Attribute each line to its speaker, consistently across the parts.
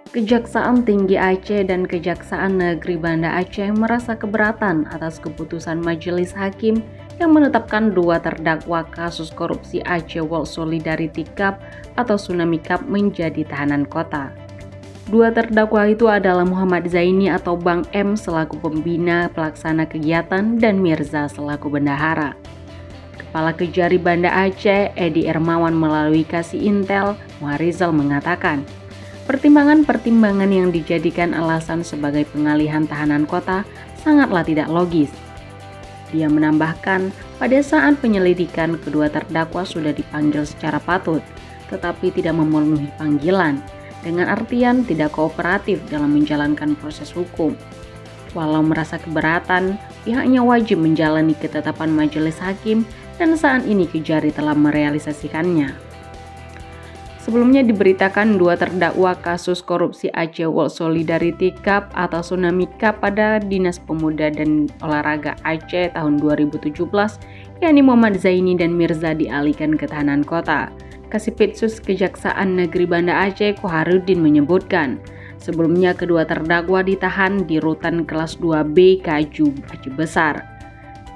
Speaker 1: Kejaksaan Tinggi Aceh dan Kejaksaan Negeri Banda Aceh merasa keberatan atas keputusan Majelis Hakim yang menetapkan 2 terdakwa kasus korupsi Aceh World Solidarity Cup atau Tsunami Cup menjadi tahanan kota. 2 terdakwa itu adalah Muhammad Zaini atau Bang M selaku pembina pelaksana kegiatan dan Mirza selaku bendahara. Kepala Kejari Banda Aceh, Edi Ermawan melalui Kasih Intel, Muharizal mengatakan, pertimbangan-pertimbangan yang dijadikan alasan sebagai pengalihan tahanan kota sangatlah tidak logis. Dia menambahkan, pada saat penyelidikan kedua terdakwa sudah dipanggil secara patut, tetapi tidak memenuhi panggilan, dengan artian tidak kooperatif dalam menjalankan proses hukum. Walau merasa keberatan, pihaknya wajib menjalani ketetapan majelis hakim dan saat ini Kejari telah merealisasikannya. Sebelumnya diberitakan 2 terdakwa kasus korupsi Aceh World Solidarity Cup atau Tsunami Cup pada Dinas Pemuda dan Olahraga Aceh tahun 2017, yakni Muhammad Zaini dan Mirza dialihkan ke tahanan kota. Kasipitsus Kejaksaan Negeri Banda Aceh Koharudin menyebutkan, sebelumnya kedua terdakwa ditahan di rutan kelas 2B Kaju Aceh Besar,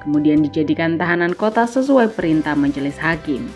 Speaker 1: kemudian dijadikan tahanan kota sesuai perintah majelis hakim.